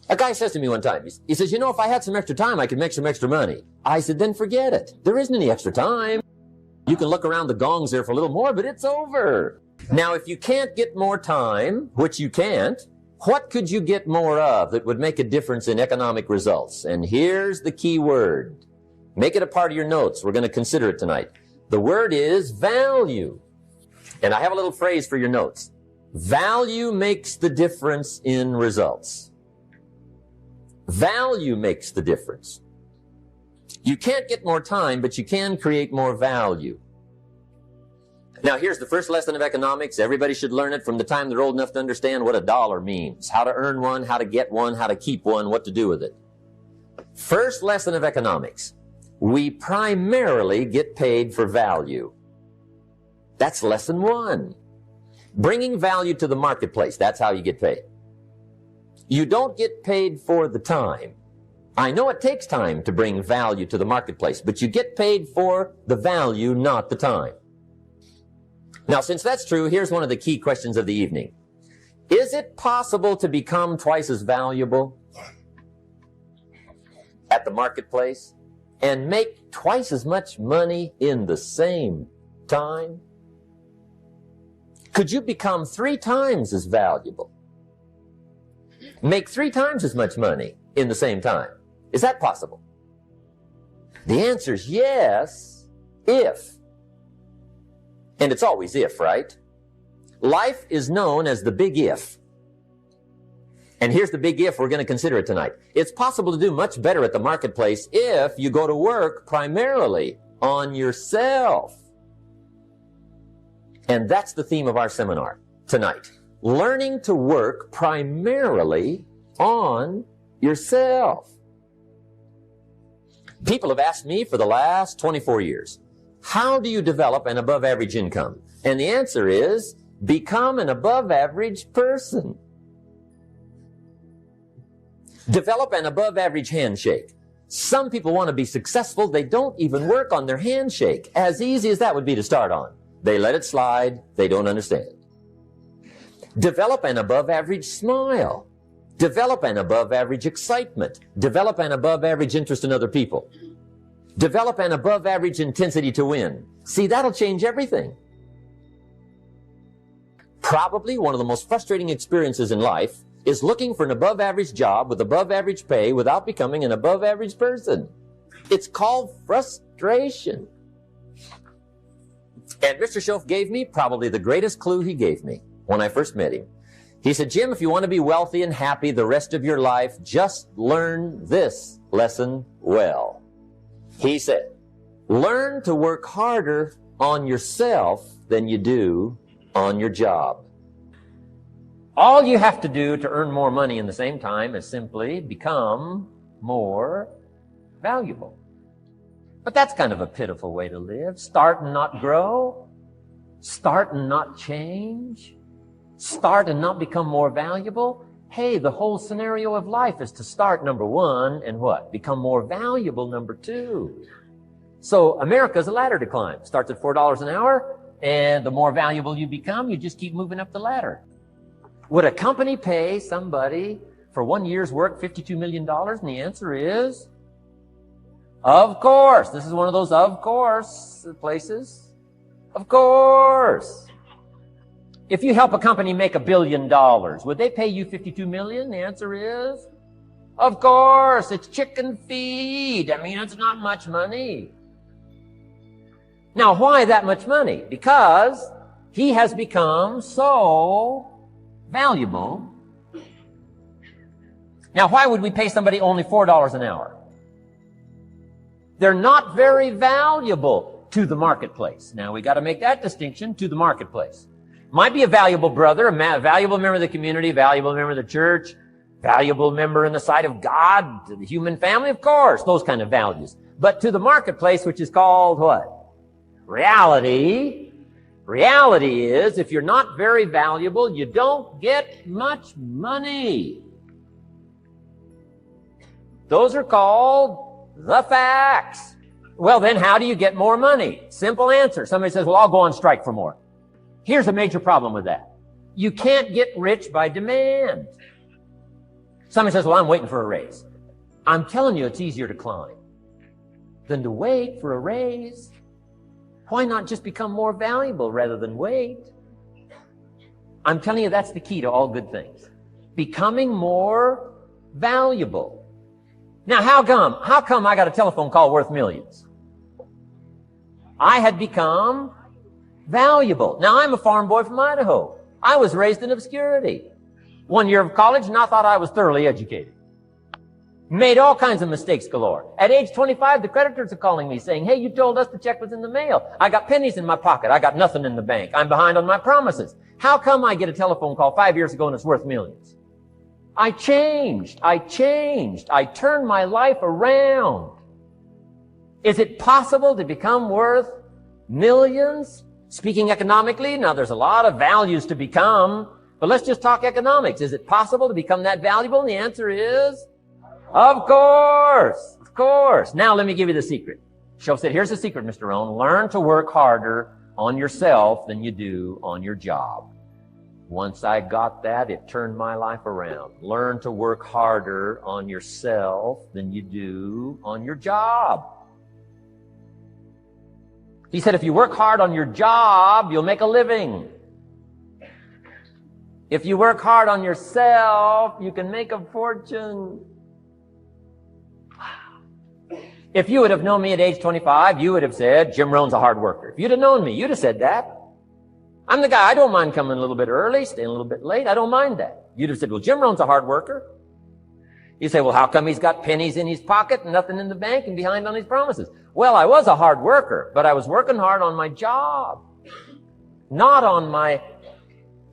A guy says to me one time, he says, you know, if I had some extra time, I could make some extra money. I said, then forget it. There isn't any extra time. You can look around the gongs there for a little more, but it's over. Now, if you can't get more time, which you can't, what could you get more of that would make a difference in economic results? And here's the key word. Make it a part of your notes. We're going to consider it tonight. The word is value. And I have a little phrase for your notes. Value makes the difference in results. Value makes the difference. You can't get more time, but you can create more value. Now, here's the first lesson of economics. Everybody should learn it from the time they're old enough to understand what a dollar means, how to earn one, how to get one, how to keep one, what to do with it. First lesson of economics. We primarily get paid for value. That's lesson one. Bringing value to the marketplace, that's how you get paid. You don't get paid for the time. I know it takes time to bring value to the marketplace, but you get paid for the value, not the time. Now, since that's true, here's one of the key questions of the evening. Is it possible to become twice as valuable at the marketplace and make twice as much money in the same time? Could you become 3 times as valuable? Make 3 times as much money in the same time? Is that possible? The answer is yes, if. And it's always if, right? Life is known as the big if. And here's the big if we're going to consider it tonight. It's possible to do much better at the marketplace if you go to work primarily on yourself. And that's the theme of our seminar tonight. Learning to work primarily on yourself. People have asked me for the last 24 years, how do you develop an above average income? And the answer is, become an above average person. Develop an above average handshake. Some people want to be successful. They don't even work on their handshake. As easy as that would be to start on. They let it slide. They don't understand. Develop an above average smile. Develop an above average excitement. Develop an above average interest in other people. Develop an above average intensity to win. See, that'll change everything. Probably one of the most frustrating experiences in life is looking for an above average job with above average pay without becoming an above average person. It's called frustration. And Mr. Schoaf gave me probably the greatest clue he gave me when I first met him. He said, Jim, if you want to be wealthy and happy the rest of your life, just learn this lesson well. He said, learn to work harder on yourself than you do on your job. All you have to do to earn more money in the same time is simply become more valuable. But that's kind of a pitiful way to live. Start and not grow. Start and not change. Start and not become more valuable. Hey, the whole scenario of life is to start, number one, and what? Become more valuable, number two. So America's a ladder to climb. Starts at $4 an hour, and the more valuable you become, you just keep moving up the ladder. Would a company pay somebody for 1 year's work $52 million? And the answer is, of course. This is one of those of course places. Of course. If you help a company make $1 billion, would they pay you $52 million? The answer is, of course. It's chicken feed. I mean, it's not much money. Now, why that much money? Because he has become so valuable. Now, why would we pay somebody only $4 an hour? They're not very valuable to the marketplace. Now, we got to make that distinction, to the marketplace. Might be a valuable brother, a valuable member of the community, valuable member of the church, valuable member in the sight of God, to the human family, of course, those kind of values. But to the marketplace, which is called what? Reality. Reality is, if you're not very valuable, you don't get much money. Those are called the facts. Well, then how do you get more money? Simple answer. Somebody says, well, I'll go on strike for more. Here's a major problem with that. You can't get rich by demand. Somebody says, well, I'm waiting for a raise. I'm telling you, it's easier to climb than to wait for a raise. Why not just become more valuable rather than wait? I'm telling you, that's the key to all good things. Becoming more valuable. Now, how come I got a telephone call worth millions? I had become valuable. Now, I'm a farm boy from Idaho. I was raised in obscurity. 1 year of college, and I thought I was thoroughly educated. Made all kinds of mistakes galore. At age 25, the creditors are calling me saying, hey, you told us the check was in the mail. I got pennies in my pocket. I got nothing in the bank. I'm behind on my promises. How come I get a telephone call 5 years ago and it's worth millions? I changed. I turned my life around. Is it possible to become worth millions? Speaking economically, now there's a lot of values to become, but let's just talk economics. Is it possible to become that valuable? And the answer is, of course. Of course. Now let me give you the secret. Show said, here's the secret, Mr. Rohn. Learn to work harder on yourself than you do on your job. Once I got that, it turned my life around. Learn to work harder on yourself than you do on your job. He said, if you work hard on your job, you'll make a living. If you work hard on yourself, you can make a fortune. If you would have known me at age 25, you would have said, Jim Rohn's a hard worker. If you'd have known me, you'd have said that. I'm the guy, I don't mind coming a little bit early, staying a little bit late. I don't mind that. You'd have said, well, Jim Rohn's a hard worker. You say, well, how come he's got pennies in his pocket and nothing in the bank and behind on his promises? Well, I was a hard worker, but I was working hard on my job, not on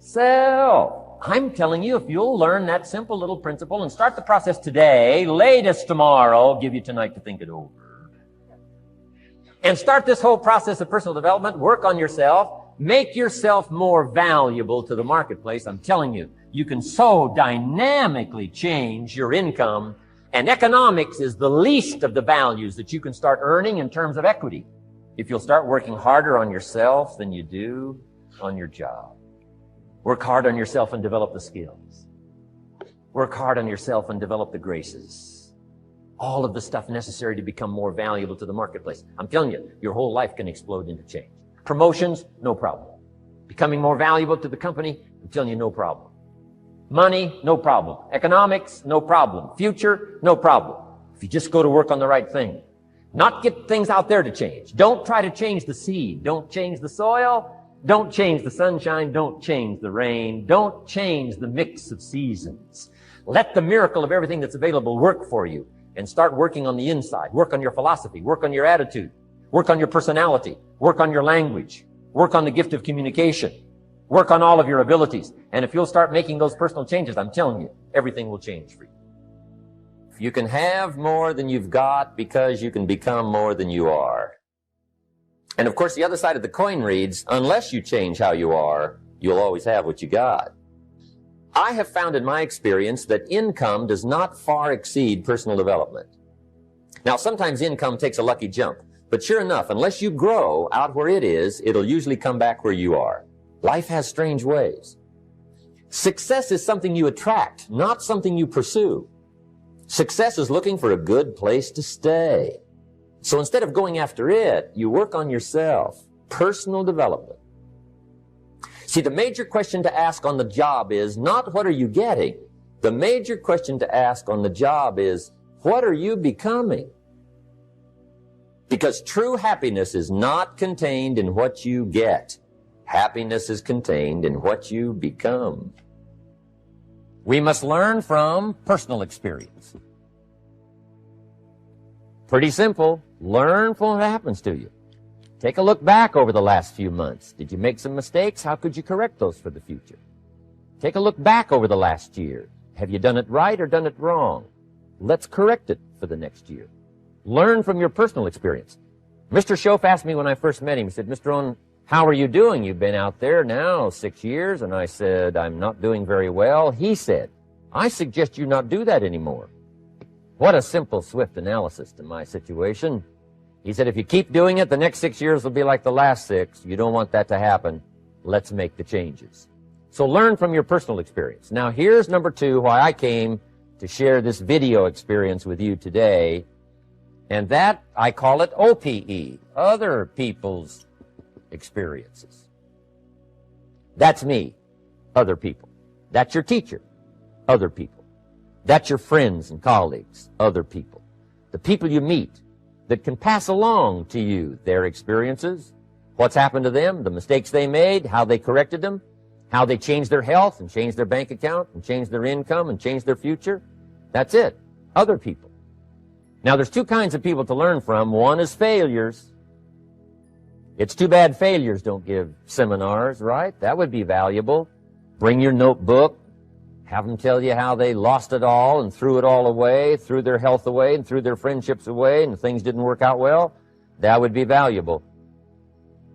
myself. I'm telling you, if you'll learn that simple little principle and start the process today, latest tomorrow, give you tonight to think it over, and start this whole process of personal development, work on yourself, make yourself more valuable to the marketplace. I'm telling you, you can so dynamically change your income, and economics is the least of the values that you can start earning in terms of equity if you'll start working harder on yourself than you do on your job. Work hard on yourself and develop the skills. Work hard on yourself and develop the graces. All of the stuff necessary to become more valuable to the marketplace. I'm telling you, your whole life can explode into change. Promotions, no problem. Becoming more valuable to the company, I'm telling you, no problem. Money, no problem. Economics, no problem. Future, no problem. If you just go to work on the right thing. Not get things out there to change. Don't try to change the seed. Don't change the soil. Don't change the sunshine. Don't change the rain. Don't change the mix of seasons. Let the miracle of everything that's available work for you, and start working on the inside. Work on your philosophy. Work on your attitude. Work on your personality. Work on your language. Work on the gift of communication. Work on all of your abilities. And if you'll start making those personal changes, I'm telling you, everything will change for you. You can have more than you've got because you can become more than you are. And of course, the other side of the coin reads, unless you change how you are, you'll always have what you got. I have found in my experience that income does not far exceed personal development. Now, sometimes income takes a lucky jump, but sure enough, unless you grow out where it is, it'll usually come back where you are. Life has strange ways. Success is something you attract, not something you pursue. Success is looking for a good place to stay. So instead of going after it, you work on yourself. Personal development. See, the major question to ask on the job is not what are you getting? The major question to ask on the job is what are you becoming? Because true happiness is not contained in what you get. Happiness is contained in what you become. We must learn from personal experience. Pretty simple. Learn from what happens to you. Take a look back over the last few months. Did you make some mistakes? How could you correct those for the future? Take a look back over the last year. Have you done it right or done it wrong? Let's correct it for the next year. Learn from your personal experience. Mr. Schoaf asked me when I first met him, he said, Mr. Rohn, how are you doing? You've been out there now 6 years. And I said, I'm not doing very well. He said, I suggest you not do that anymore. What a simple, swift analysis to my situation. He said, if you keep doing it, the next 6 years will be like the last 6. You don't want that to happen. Let's make the changes. So learn from your personal experience. Now, here's number 2, why I came to share this video experience with you today. And that, I call it OPE, other people's experiences. That's me, other people. That's your teacher, other people. That's your friends and colleagues, other people. The people you meet that can pass along to you their experiences, what's happened to them, the mistakes they made, how they corrected them, how they changed their health and changed their bank account and changed their income and changed their future. That's it, other people. Now, there's two kinds of people to learn from. One is failures. It's too bad failures don't give seminars, right? That would be valuable. Bring your notebook. Have them tell you how they lost it all and threw it all away, threw their health away and threw their friendships away and things didn't work out well. That would be valuable.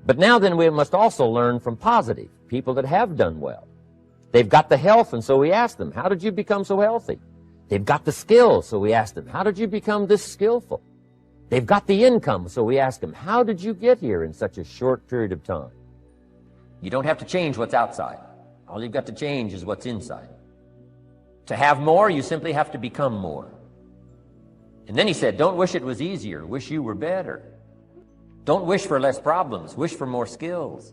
But now then we must also learn from positive people that have done well. They've got the health, and so we ask them, how did you become so healthy? They've got the skills, so we ask them, how did you become this skillful? They've got the income, so we ask them, how did you get here in such a short period of time? You don't have to change what's outside. All you've got to change is what's inside. To have more, you simply have to become more. And then he said, don't wish it was easier, wish you were better. Don't wish for less problems, wish for more skills.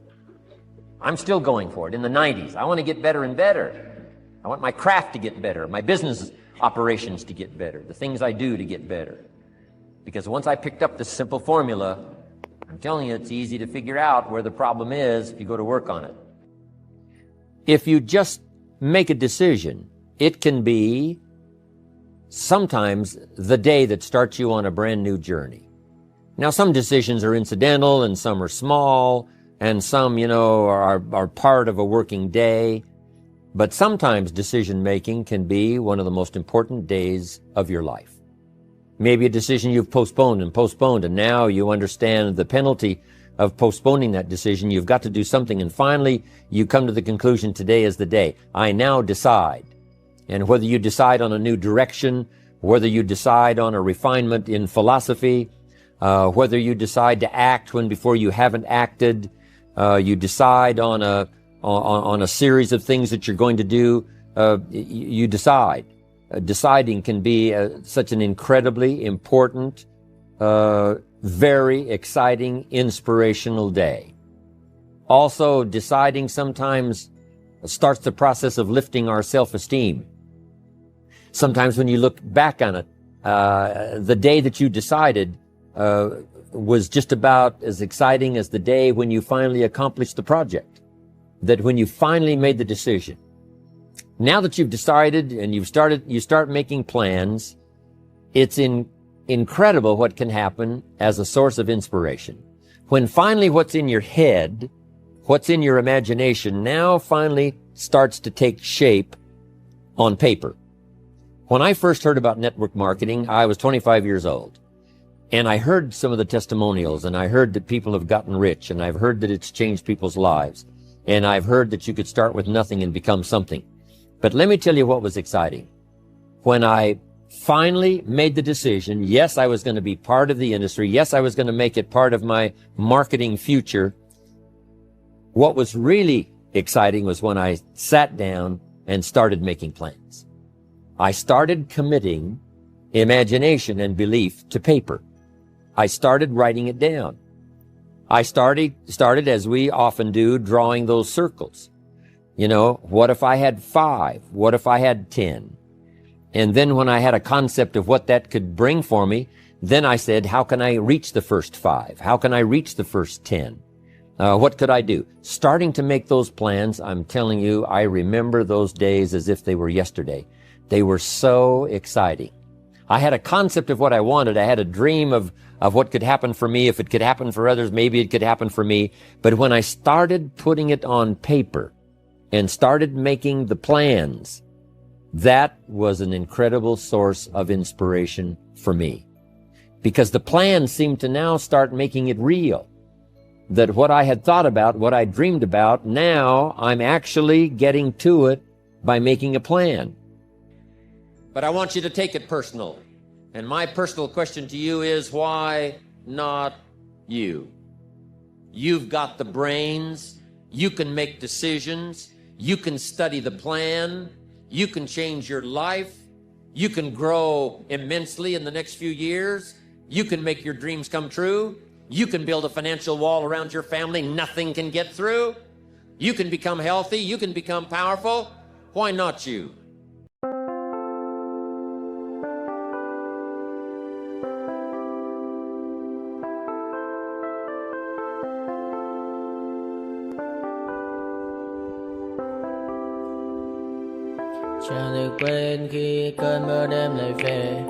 I'm still going for it in the 90s. I want to get better and better. I want my craft to get better, my business operations to get better, the things I do to get better. Because once I picked up this simple formula, I'm telling you, it's easy to figure out where the problem is if you go to work on it. If you just make a decision, it can be sometimes the day that starts you on a brand new journey. Now, some decisions are incidental and some are small and some, are part of a working day. But sometimes decision-making can be one of the most important days of your life. Maybe a decision you've postponed, and now you understand the penalty of postponing that decision. You've got to do something, and finally you come to the conclusion, today is the day. I now decide. And whether you decide on a new direction, whether you decide on a refinement in philosophy, whether you decide to act when before you haven't acted, you decide on a series of things that you're going to do, you decide. Deciding can be such an incredibly important, very exciting, inspirational day. Also, deciding sometimes starts the process of lifting our self-esteem. Sometimes when you look back on it, the day that you decided was just about as exciting as the day when you finally accomplished the project. That when you finally made the decision. Now that you've decided and you start making plans, it's incredible what can happen as a source of inspiration. When finally what's in your head, what's in your imagination, now finally starts to take shape on paper. When I first heard about network marketing, I was 25 years old. And I heard some of the testimonials, and I heard that people have gotten rich, and I've heard that it's changed people's lives. And I've heard that you could start with nothing and become something. But let me tell you what was exciting. When I finally made the decision, yes, I was going to be part of the industry. Yes, I was going to make it part of my marketing future. What was really exciting was when I sat down and started making plans. I started committing imagination and belief to paper. I started writing it down. I started, as we often do, drawing those circles. What if I had 5? What if I had 10? And then when I had a concept of what that could bring for me, then I said, how can I reach the first 5? How can I reach the first 10? What could I do? Starting to make those plans, I'm telling you, I remember those days as if they were yesterday. They were so exciting. I had a concept of what I wanted. I had a dream of what could happen for me. If it could happen for others, maybe it could happen for me. But when I started putting it on paper and started making the plans, that was an incredible source of inspiration for me. Because the plans seemed to now start making it real. That what I had thought about, what I dreamed about, now I'm actually getting to it by making a plan. But I want you to take it personal. And my personal question to you is, why not you? You've got the brains. You can make decisions. You can study the plan. You can change your life. You can grow immensely in the next few years. You can make your dreams come true. You can build a financial wall around your family nothing can get through. You can become healthy. You can become powerful. Why not you? Chẳng được quên khi cơn mưa đêm lại về.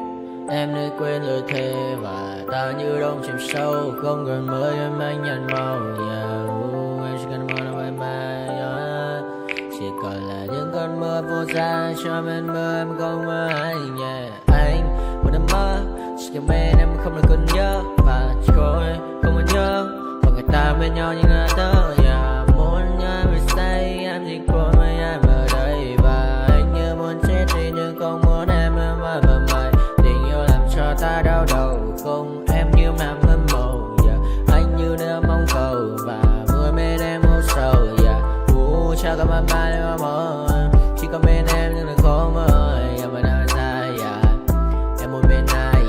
Em đã quên lời thề và ta như đông chìm sâu. Không còn mơ em anh nhận màu. Anh chỉ cần mơ đâu em chỉ còn là những cơn mưa vô giá. Cho bên mơ em không mơ anh. Anh một đêm mơ chỉ cần bên em không được cần nhớ. Và chỉ có em không còn nhớ. Và người ta bên nhau như ngã tớ. Muốn nhớ về say em chỉ có mấy em ở đây. Và anh như muốn chết đi nhưng không muốn em mãi mãi. Tình yêu làm cho ta đau đầu. Không em như mà mơ mộng. Anh như đêm mong cầu. Và mưa bên em vô sầu. Chắc có mãi mãi em mơ. Chỉ có bên em nhưng đừng khó mơ. Em vẫn đang dài. Em muốn bên ai.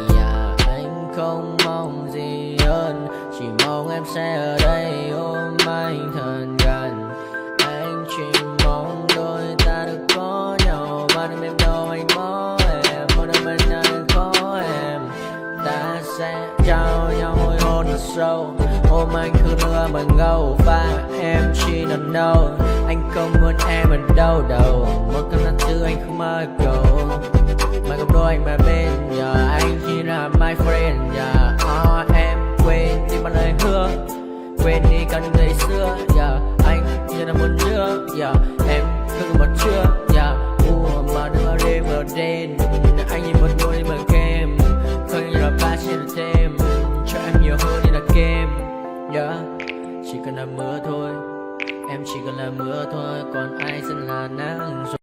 Anh không mong gì hơn. Chỉ mong em sẽ ở đây ôm anh thật gần. Anh chỉ mong đôi ta được có nhau. Và đừng em đâu anh có em. Một đôi bên nào đừng có em. Ta sẽ trao nhau môi hôn thật sâu. Ôm anh cứ mưa bằng ngâu. Và em chỉ nằm đâu. Anh không muốn em ở đâu đâu. Một cơn gió thứ anh không mơ cầu. Mà không đôi anh mà bên giờ. Anh chỉ là my friend. Em quên đi bao lời hứa. Quên đi cả những ngày xưa. Anh như là muốn nhớ. Em cứ một chưa. Mà đừng ở đêm ở đêm. Anh nhìn một đôi mà kem. Không như là ba trên thêm. Cho em nhiều hơn như là kem. Chỉ cần là mưa thôi. Em chỉ cần là mưa thôi. Còn ai sẽ là nắng rồi.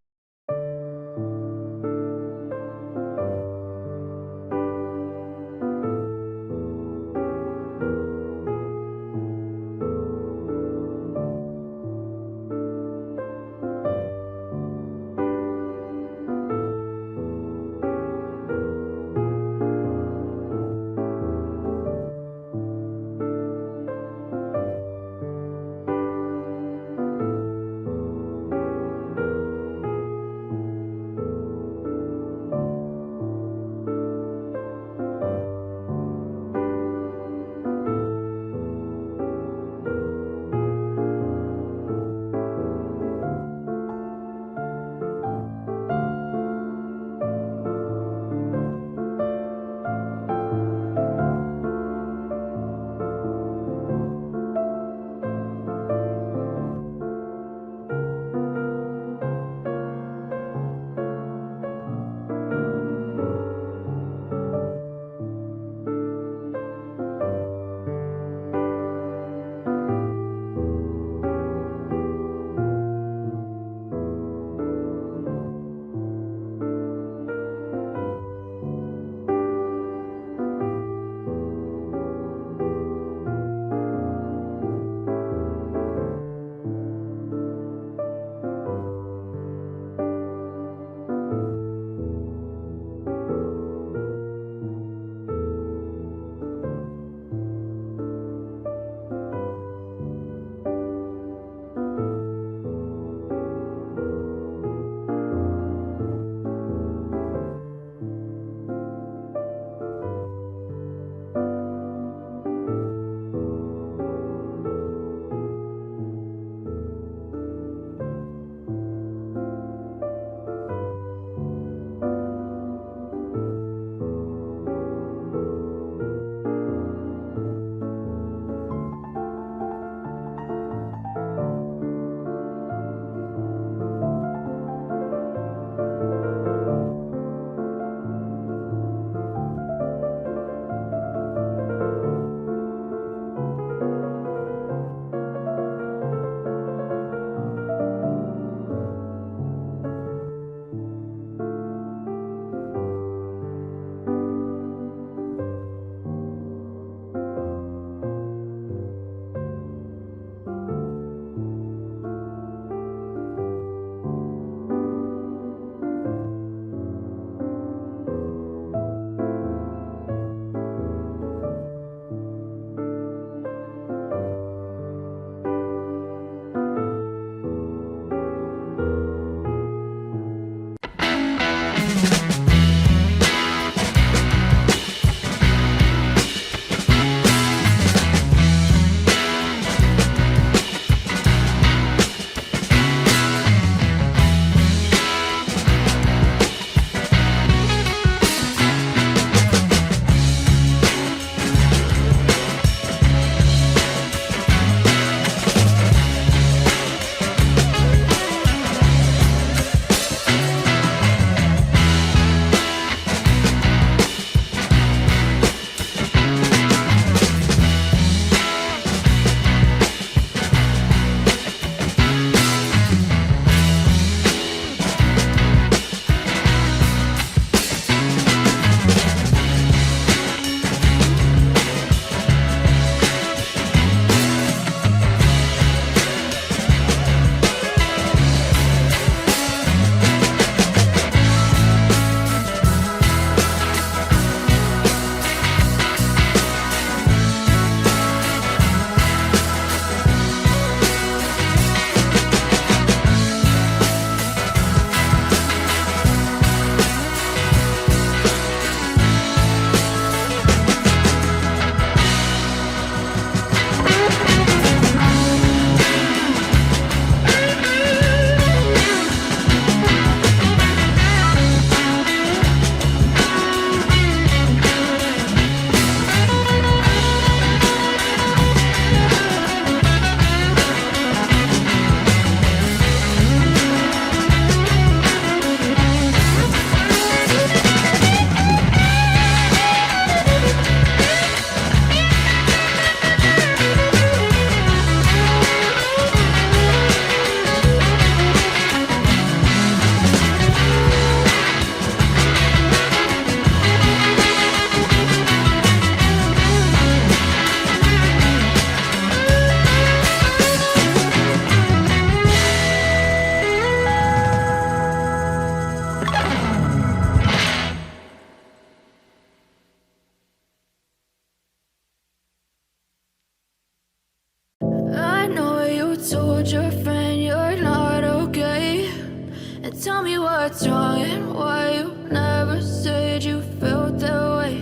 Tell me what's wrong and why you never said you felt that way.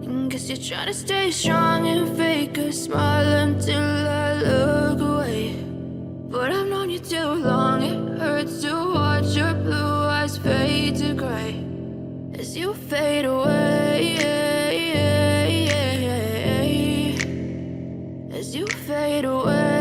And guess you're trying to stay strong and fake a smile until I look away. But I've known you too long, it hurts to watch your blue eyes fade to gray as you fade away, as you fade away.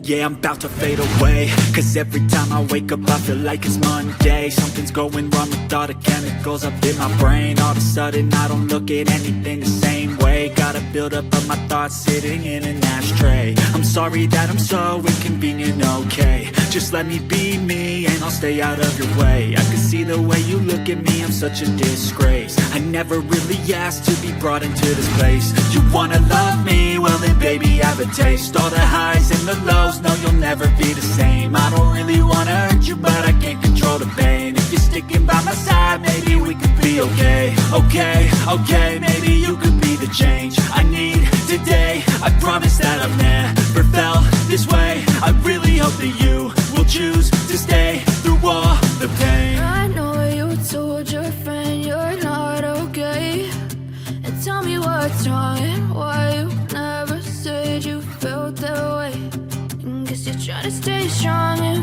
Yeah, I'm about to fade away, cause every time I wake up I feel like it's Monday. Something's going wrong with all the chemicals up in my brain. All of a sudden I don't look at anything the same way. Got a buildup of my thoughts sitting in an ashtray. I'm sorry that I'm so inconvenient, okay. Just let me be me and I'll stay out of your way. I can see the way you look at me, I'm such a disgrace. I never really asked to be brought into this place. You wanna love me? Well then baby have a taste. All the highs and the lows, no you'll never be the same. I don't really wanna hurt you but I can't control the pain. If you're sticking by my side maybe we could be okay. Okay, maybe you could be the change I need today. I promise that I've never felt this way. I really hope that you will choose to stay through all the pain. I know you told your friend you're not okay. And tell me what's wrong and why you never said you felt that way. And guess you're trying to stay strong and